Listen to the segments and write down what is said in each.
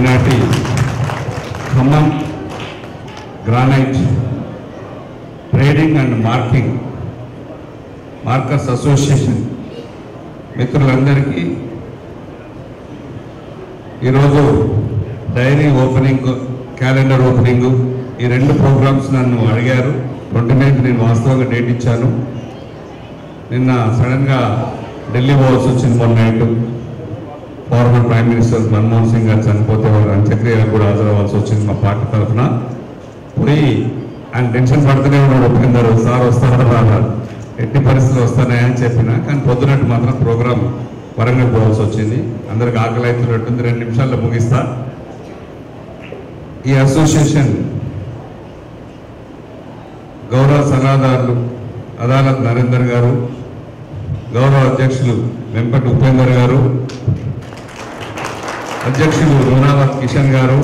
ఈనాటి Khammam granite trading and markers association మిత్రులందరికీ ఈరోజు డైరీ ఓపెనింగ్, క్యాలెండర్ ఓపెనింగ్ ఈ రెండు ప్రోగ్రామ్స్ నన్ను అడిగారు. 29 నేను వాస్తవంగా డేట్ ఇచ్చాను. నిన్న సడన్గా ఢిల్లీ పోవాల్సి వచ్చింది. మొన్న night farmer prime minister Manmohan Singh గారు చనిపోతే వారు అంత్యక్రియలకు కూడా హాజరవ్వాల్సి వచ్చింది. మా పార్టీ తరఫున పోయి ఆయన టెన్షన్ పడుతూనే ఉన్నాడు. ఉపేందర్ సార్ వస్తారా రాన్నారు, ఎట్టి పరిస్థితులు వస్తానని చెప్పిన, కానీ పొద్దునట్టు మాత్రం ప్రోగ్రాం వరంగల్ పోవాల్సి వచ్చింది. అందరికి ఆకలి అవుతున్నట్టుంది. 2 నిమిషాల్లో ముగిస్తా. ఈ అసోసియేషన్ గౌరవ సలహాదారులు అదాలత్ నరేందర్ గారు, గౌరవ అధ్యక్షులు వెంపటి ఉపేందర్ గారు, అధ్యక్షులు రోనావత్ కిషన్ గారు,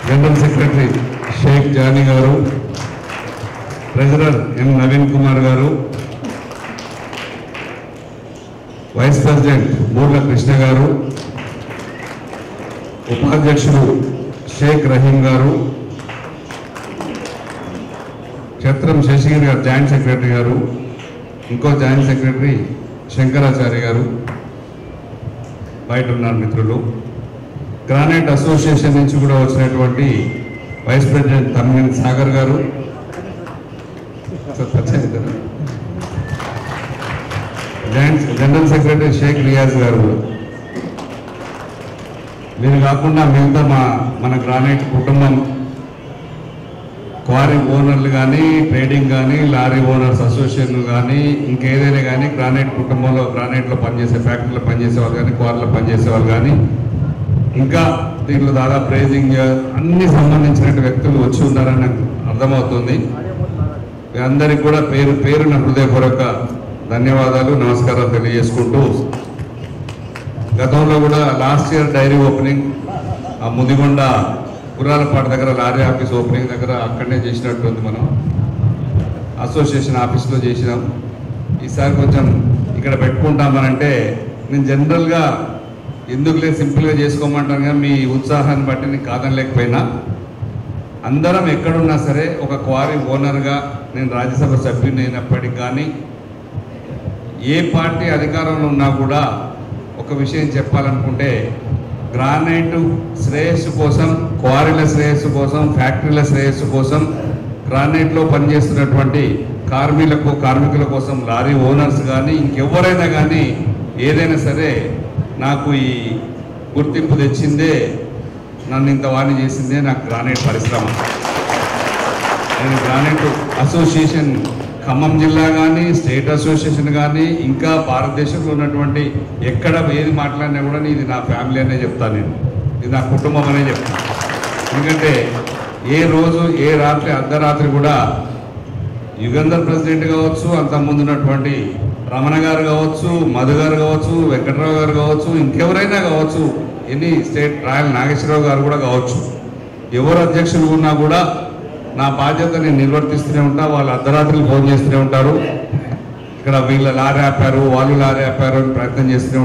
జనరల్ సెక్రటరీ షేక్ జానీ గారు, ట్రెజరర్ ఎం నవీన్ కుమార్ గారు, వైస్ ప్రెసిడెంట్ బూర్ల కృష్ణ గారు, ఉపాధ్యక్షులు షేక్ రహీం గారు, క్షత్రం శశిగిరి గారు జాయింట్ సెక్రటరీ గారు, ఇంకో జాయింట్ సెక్రటరీ శంకరాచార్య గారు బయట ఉన్నారు మిత్రులు. గ్రానైట్ అసోసియేషన్ నుంచి కూడా వచ్చినటువంటి వైస్ ప్రెసిడెంట్ తమ్మినేని సాగర్ గారు, జనరల్ సెక్రటరీ షేక్ రియాజ్ గారు. వీరు కాకుండా మిగతా మన గ్రానైట్ కుటుంబం క్వారీ ఓనర్లు కానీ, ట్రేడింగ్ కానీ, లారీ ఓనర్స్ అసోసియేషన్ కానీ, ఇంకేదైనా కానీ గ్రానైట్ కుటుంబంలో గ్రానైట్లో పనిచేసే ఫ్యాక్టరీలో పనిచేసే వాళ్ళు కానీ, క్వారీలో పనిచేసే వాళ్ళు కానీ, ఇంకా దీంట్లో దాదాపు ప్రైజింగ్ అన్ని సంబంధించిన వ్యక్తులు వచ్చి ఉన్నారని నాకు అర్థమవుతుంది. అందరికీ కూడా పేరున హృదయపూర్వక ధన్యవాదాలు, నమస్కారాలు తెలియజేసుకుంటూ, గతంలో కూడా లాస్ట్ ఇయర్ డైరీ ఓపెనింగ్ ఆ ముదిగొండ గుర్రాలపాట దగ్గర లారీ ఆఫీస్ ఓపెనింగ్ దగ్గర అక్కడనే చేసినట్టుంది. మనం అసోసియేషన్ ఆఫీస్లో చేసినాం. ఈసారి కొంచెం ఇక్కడ పెట్టుకుంటామనంటే నేను జనరల్గా ఎందుకులే సింపుల్గా చేసుకోమంటాను, కానీ మీ ఉత్సాహాన్ని బట్టి నేను కాదనలేకపోయినా, అందరం ఎక్కడున్నా సరే ఒక క్వారీ ఓనర్గా నేను రాజ్యసభ సభ్యుని అయినప్పటికీ కానీ, ఏ పార్టీ అధికారంలో ఉన్నా కూడా ఒక విషయం చెప్పాలనుకుంటే, గ్రానైట్ శ్రేయస్సు కోసం, క్వారీల శ్రేయస్సు కోసం, ఫ్యాక్టరీల శ్రేయస్సు కోసం, గ్రానైట్లో పనిచేస్తున్నటువంటి కార్మికుల కోసం, లారీ ఓనర్స్ కానీ ఇంకెవరైనా కానీ ఏదైనా సరే నాకు ఈ గుర్తింపు తెచ్చిందే, నన్ను ఇంత వాణి చేసిందే నాకు గ్రానైట్ పరిశ్రమ. నేను గ్రానైట్ అసోసియేషన్ ఖమ్మం జిల్లా కానీ, స్టేట్ అసోసియేషన్ కానీ, ఇంకా భారతదేశంలో ఉన్నటువంటి ఎక్కడ ఏది మాట్లాడినా కూడా ఇది నా ఫ్యామిలీ అనే చెప్తాను. నేను ఇది నా కుటుంబం అనే చెప్తాను. ఎందుకంటే ఏ రోజు ఏ రాత్రి అర్ధరాత్రి కూడా యుగంధర్ ప్రెసిడెంట్ కావచ్చు, అంతకుముందు ఉన్నటువంటి రమణ గారు కావచ్చు, మధు గారు కావచ్చు, వెంకట్రావు గారు కావచ్చు, ఇంకెవరైనా కావచ్చు, ఎన్ని స్టేట్ రాయల్ నాగేశ్వరరావు గారు కూడా కావచ్చు, ఎవరు అధ్యక్షులు ఉన్నా కూడా నా బాధ్యత నేను నిర్వర్తిస్తూనే ఉంటా. వాళ్ళు అర్ధరాత్రులు ఫోన్ చేస్తూనే ఉంటారు. ఇక్కడ వీళ్ళ లారీ ఆపారు, వాళ్ళు లారీ ఆపారు అని ప్రయత్నం చేస్తూనే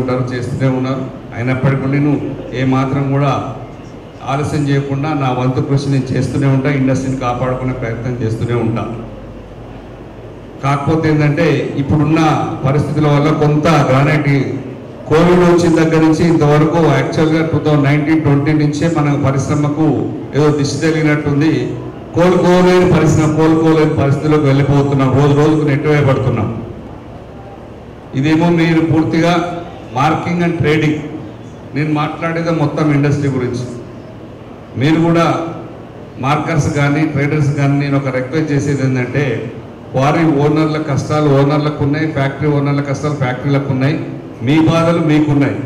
ఉన్నారు. అయినప్పటికీ నేను ఏమాత్రం కూడా ఆలస్యం చేయకుండా నా వంతు కృషి నేను చేస్తూనే ఉంటా. ఇండస్ట్రీని కాపాడుకునే ప్రయత్నం చేస్తూనే ఉంటా. కాకపోతే ఏంటంటే ఇప్పుడున్న పరిస్థితుల వల్ల కొంత గ్రానైట్ కోవిడ్ వచ్చిన దగ్గర నుంచి ఇంతవరకు యాక్చువల్గా 2019-20 నుంచే మన పరిశ్రమకు ఏదో దిశ తెలియనట్టుంది. కోలుకోలేని పరిస్థితిలోకి వెళ్ళిపోతున్నాం. రోజు రోజుకు నెట్టివేయబడుతున్నాం. ఇదేమో మీరు పూర్తిగా మార్కింగ్ అండ్ ట్రేడింగ్, నేను మాట్లాడేది మొత్తం ఇండస్ట్రీ గురించి. మీరు కూడా మార్కర్స్ కానీ, ట్రేడర్స్ కానీ నేను ఒక రిక్వెస్ట్ చేసేది ఏంటంటే, క్వారీ ఓనర్ల కష్టాలు ఓనర్లకు ఉన్నాయి, ఫ్యాక్టరీ ఓనర్ల కష్టాలు ఫ్యాక్టరీలకు ఉన్నాయి, మీ బాధలు మీకున్నాయి,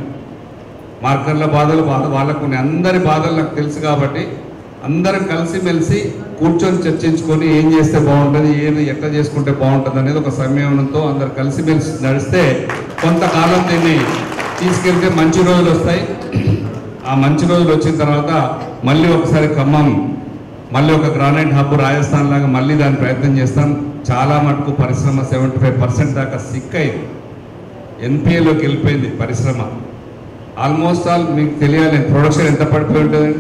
మార్కర్ల బాధలు వాళ్ళకు ఉన్నాయి. అందరి బాధలు నాకు తెలుసు. కాబట్టి అందరం కలిసిమెలిసి కూర్చొని చర్చించుకొని ఏం చేస్తే బాగుంటుంది, ఏది ఎట్లా చేసుకుంటే బాగుంటుంది అనేది ఒక సంయమనంతో అందరు కలిసిమెలిసి నడిస్తే కొంతకాలం దీన్ని తీసుకెళ్తే మంచి రోజులు వస్తాయి. ఆ మంచి రోజులు వచ్చిన తర్వాత మళ్ళీ ఒకసారి ఖమ్మం మళ్ళీ ఒక గ్రానైట్ హబ్ రాజస్థాన్ లాగా మళ్ళీ దాని ప్రయత్నం చేస్తాం. చాలా మటుకు పరిశ్రమ 75% దాకా సిక్ అయింది, ఎన్పిఏలోకి వెళ్ళిపోయింది పరిశ్రమ. ఆల్మోస్ట్ ఆల్ మీకు తెలియాలి ప్రొడక్షన్ ఎంత పడిపోయి ఉంటుంది,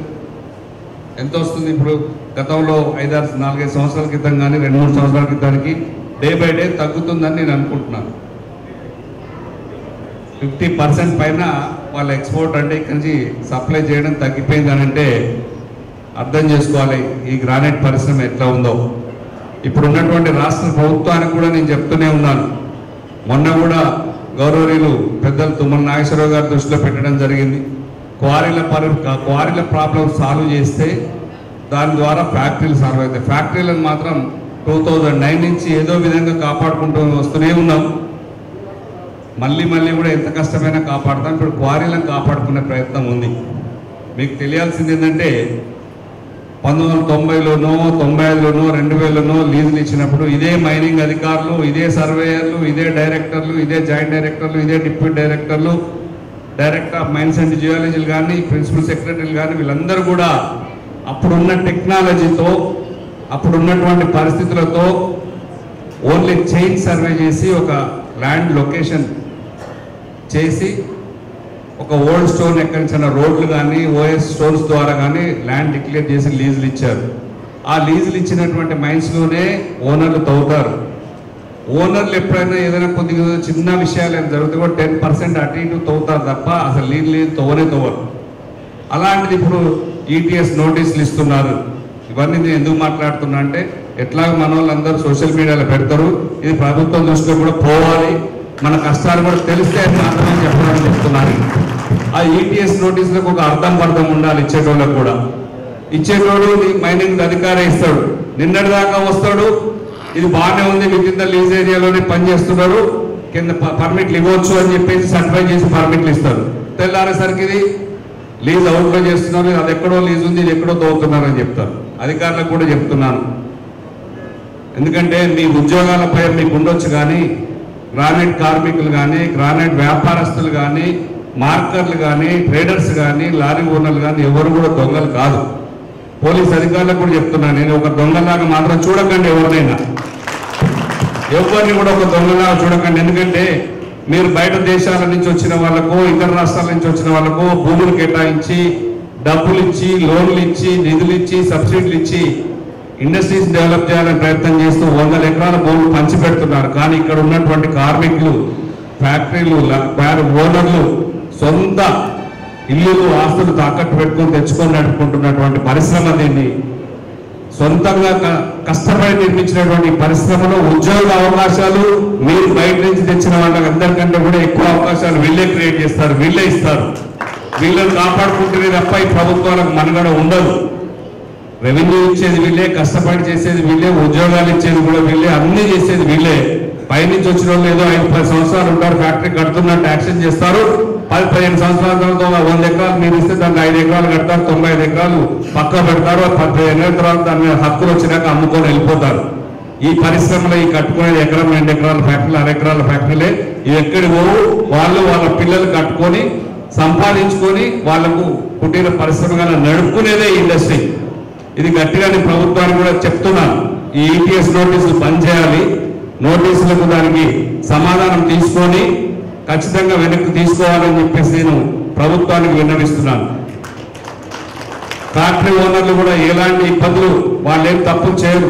ఎంత వస్తుంది. ఇప్పుడు గతంలో 4-5 సంవత్సరాల క్రితం కానీ 2-3 సంవత్సరాల క్రితానికి డే బై డే తగ్గుతుందని నేను అనుకుంటున్నాను. 50% పైన వాళ్ళ ఎక్స్పోర్ట్ అంటే ఇక్కడి నుంచి సప్లై చేయడం తగ్గిపోయిందని అంటే అర్థం చేసుకోవాలి ఈ గ్రానైట్ పరిశ్రమ ఎట్లా ఉందో. ఇప్పుడు ఉన్నటువంటి రాష్ట్ర ప్రభుత్వానికి కూడా నేను చెప్తూనే ఉన్నాను. మొన్న కూడా గౌరవనీయులు పెద్దలు తుమ్మల నాగేశ్వరరావు గారి దృష్టిలో పెట్టడం జరిగింది. క్వారీల ప్రాబ్లం సాల్వ్ చేస్తే దాని ద్వారా ఫ్యాక్టరీలు సాల్వ్ అవుతాయి. ఫ్యాక్టరీలను మాత్రం 2009 నుంచి ఏదో విధంగా కాపాడుకుంటూ వస్తూనే ఉన్నాం. మళ్ళీ కూడా ఎంత కష్టమైనా కాపాడుతాం. ఇప్పుడు క్వారీలను కాపాడుకునే ప్రయత్నం ఉంది. మీకు తెలియాల్సింది ఏంటంటే 1990లోనో 95లోనో 2000లోనో లీజులు ఇచ్చినప్పుడు ఇదే మైనింగ్ అధికారులు, ఇదే సర్వేయర్లు, ఇదే డైరెక్టర్లు, ఇదే జాయింట్ డైరెక్టర్లు, ఇదే డిప్యూటీ డైరెక్టర్లు, డైరెక్టర్ ఆఫ్ మైన్స్ అండ్ జియాలజీలు కానీ, ప్రిన్సిపల్ సెక్రటరీలు కానీ వీళ్ళందరూ కూడా అప్పుడున్న టెక్నాలజీతో అప్పుడున్నటువంటి పరిస్థితులతో ఓన్లీ చైన్ సర్వే చేసి ఒక ల్యాండ్ లొకేషన్ చేసి ఒక ఓల్డ్ స్టోన్ ఎక్కడి నుంచి రోడ్లు కానీ ఓఎస్ స్టోన్స్ ద్వారా కానీ ల్యాండ్ డిక్లేర్ చేసి లీజులు ఇచ్చారు. ఆ లీజులు ఇచ్చినటువంటి మైన్స్లోనే ఓనర్లు తవ్వుతారు. ఓనర్లు ఎప్పుడైనా ఏదైనా కొద్దిగా చిన్న విషయాలు ఏమైనా జరిగితే కూడా 10% అటు ఇటు తవ్వుతారు తప్ప అసలు లీజు తవ్వరు. అలాంటిది ఇప్పుడు ఈటీఎస్ నోటీసులు ఇస్తున్నారు. ఇవన్నీ నేను ఎందుకు మాట్లాడుతున్నా అంటే ఎట్లాగ మన వాళ్ళందరూ సోషల్ మీడియాలో పెడతారు. ఇది ప్రభుత్వం దృష్టిలో కూడా పోవాలి, మన కష్టాలు కూడా తెలిస్తే మాత్రమే చెప్పడానికి చెప్తున్నారు. ఆ ఈటీఎస్ నోటీసులకు ఒక అర్థం ఉండాలి. ఇచ్చేటోళ్ళకు కూడా ఇచ్చేటోడు మైనింగ్ అధికారి ఇస్తాడు, నిన్నటిదాకా వస్తాడు, ఇది బాగానే ఉంది విత్ ఇన్ ద లీజ్ ఏరియాలోనే పనిచేస్తున్నాడు, కింద పర్మిట్లు ఇవ్వచ్చు అని చెప్పేసి సర్టిఫై చేసి పర్మిట్లు ఇస్తారు. తెల్లారేసరికి ఇది లీజ్ అవుట్లో చేస్తున్నారు, అది ఎక్కడో లీజ్ ఉంది, ఇది ఎక్కడో తోగుతున్నారు అని చెప్తారు. అధికారులకు కూడా చెప్తున్నాను, ఎందుకంటే మీ ఉద్యోగాలపై మీకు ఉండొచ్చు కానీ గ్రానైట్ కార్మికులు కానీ, గ్రానైట్ వ్యాపారస్తులు కానీ, మార్కర్లు కానీ, ట్రేడర్స్ కానీ, లారీ ఓనర్లు కానీ ఎవరు కూడా దొంగలు కాదు. పోలీస్ అధికారులకు కూడా చెప్తున్నాను, నేను ఒక దొంగలాగా మాత్రం చూడకండి. ఎవరిని కూడా ఒక దొంగలాగా చూడకండి. ఎందుకంటే మీరు బయట దేశాల నుంచి వచ్చిన వాళ్ళకు, ఇతర రాష్ట్రాల నుంచి వచ్చిన వాళ్ళకు భూములు కేటాయించి, డబ్బులు ఇచ్చి, లోన్లు ఇచ్చి, నిధులు ఇచ్చి, సబ్సిడీలు ఇచ్చి ఇండస్ట్రీస్ డెవలప్ చేయాలని ప్రయత్నం చేస్తూ 100 ఎకరాల భూములు పంచిపెడుతున్నారు. కానీ ఇక్కడ ఉన్నటువంటి కార్మికులు, ఫ్యాక్టరీలు, ఓనర్లు సొంత ఇల్లులు, ఆస్తులు తాకట్టు పెట్టుకొని తెచ్చుకొని నడుపుకుంటున్నటువంటి పరిశ్రమ. దీన్ని సొంతంగా కష్టపడి నిర్మించినటువంటి పరిశ్రమలో ఉద్యోగ అవకాశాలు మీరు బయట నుంచి తెచ్చిన వాళ్ళకి అందరికంటే కూడా ఎక్కువ అవకాశాలు వీళ్ళే క్రియేట్ చేస్తారు, వీళ్ళే ఇస్తారు. వీళ్ళని కాపాడుకుంటేనే తప్ప ఈ ప్రభుత్వాలకు మనుగడ ఉండదు. రెవెన్యూ ఇచ్చేది వీళ్ళే, కష్టపడి చేసేది వీళ్ళే, ఉద్యోగాలు ఇచ్చేది కూడా వీళ్ళే, అన్ని చేసేది వీళ్ళే. పైనుంచి వచ్చిన వాళ్ళు ఏదో 5-10 సంవత్సరాలు ఉంటారు, ఫ్యాక్టరీ కడుతున్నట్టు యాక్షన్ చేస్తారు. 10-15 సంవత్సరాల తర్వాత 100 ఎకరాలు మీరు ఇస్తే దానికి 5 ఎకరాలు కడతారు, 95 ఎకరాలు పక్క పెడతారు. 15 ఏళ్ళ తర్వాత దాని మీద హక్కులు వచ్చినాక అమ్ముకొని వెళ్ళిపోతారు. ఈ పరిశ్రమలో ఈ కట్టుకునేది ఎకరం 2 ఎకరాల ఫ్యాక్టరీలు, 6 ఎకరాల ఫ్యాక్టరీలే. ఇవి ఎక్కడి పోవు, వాళ్ళు వాళ్ళ పిల్లలు కట్టుకొని సంపాదించుకొని వాళ్లకు కుటీర పరిశ్రమగా నడుపుకునేదే ఇండస్ట్రీ. ఇది గట్టిగా నేను ప్రభుత్వానికి కూడా చెప్తున్నాను. ఈ ఈటీఎస్ నోటీసులు బంద్ చేయాలి. నోటీసులకు దానికి సమాధానం తీసుకొని ఖచ్చితంగా వెనక్కి తీసుకోవాలని చెప్పేసి నేను ప్రభుత్వానికి విన్నవిస్తున్నాను. ఫ్యాక్టరీ ఓనర్లు కూడా ఎలాంటి ఇబ్బందులు, వాళ్ళు ఏం తప్పు చేయరు,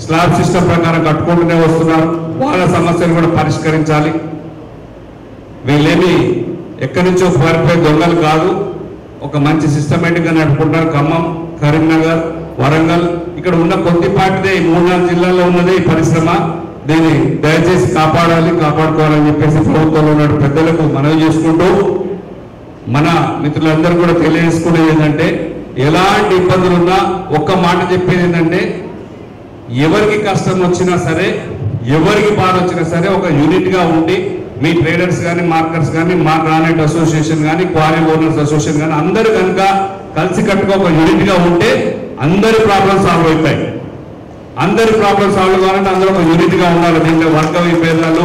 స్లాబ్ సిస్టమ్ ప్రకారం కట్టుకుంటూనే వస్తున్నారు. వాళ్ళ సమస్యలు కూడా పరిష్కరించాలి. వీళ్ళేమి ఎక్కడి నుంచో పారిపోయే దొంగలు కాదు, ఒక మంచి సిస్టమేటిక్గా నడుపుకుంటారు. ఖమ్మం, కరీంనగర్, వరంగల్ ఇక్కడ ఉన్న కొద్దిపాటిదే 3-4 జిల్లాల్లో ఉన్నదే ఈ పరిశ్రమ. దీన్ని దయచేసి కాపాడుకోవాలని చెప్పేసి ప్రభుత్వంలో ఉన్న పెద్దలకు మనవి చేసుకుంటూ మన మిత్రులందరూ కూడా తెలియజేసుకునేది ఏంటంటే, ఎలాంటి ఇబ్బందులున్నా ఒక్క మాట చెప్పేది ఏంటంటే, ఎవరికి కష్టం వచ్చినా సరే, ఎవరికి బాధ వచ్చినా సరే ఒక యూనిట్గా ఉండి మీ ట్రేడర్స్ కానీ, మార్కర్స్ కానీ, మా గ్రానైట్ అసోసియేషన్ కానీ, క్వారీ ఓనర్స్ అసోసియేషన్ కానీ అందరూ కనుక కలిసి కట్టుగా ఒక యూనిట్గా ఉంటే అందరి ప్రాబ్లమ్స్ సాల్వ్ అవుతాయి. అందరి ప్రాబ్లమ్స్ సాల్వ్ కావాలంటే అందరూ ఒక యూనిట్గా ఉండాలి. దీంట్లో వర్గ విభేదాలు,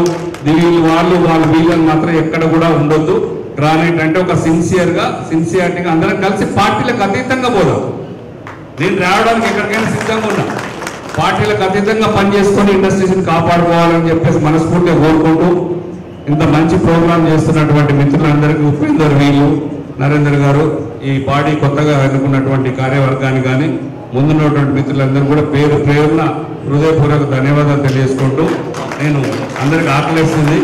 వాళ్ళు వీళ్ళని మాత్రం ఎక్కడ కూడా ఉండొద్దు. గ్రానైట్ అంటే ఒక సిన్సియారిటీగా అందరం కలిసి పార్టీలకు అతీతంగా పోదాం. నేను రావడానికి ఎక్కడికైనా సిద్ధంగా ఉన్నా. పార్టీలకు అతీతంగా పనిచేసుకొని ఇండస్ట్రీస్ని కాపాడుకోవాలని చెప్పేసి మనస్ఫూర్తిగా కోరుకుంటూ, ఇంత మంచి ప్రోగ్రాం చేస్తున్నటువంటి మిత్రులందరికీ ఉపేందర్ వీళ్ళు, నరేందర్ గారు, ఈ బాడీ కొత్తగా ఎన్నుకున్నటువంటి కార్యవర్గాన్ని కానీ ముందున్నటువంటి మిత్రులందరూ కూడా పేరు పేరున హృదయపూర్వక ధన్యవాదాలు తెలియజేసుకుంటూ నేను అందరికి ఆకలిస్తుంది.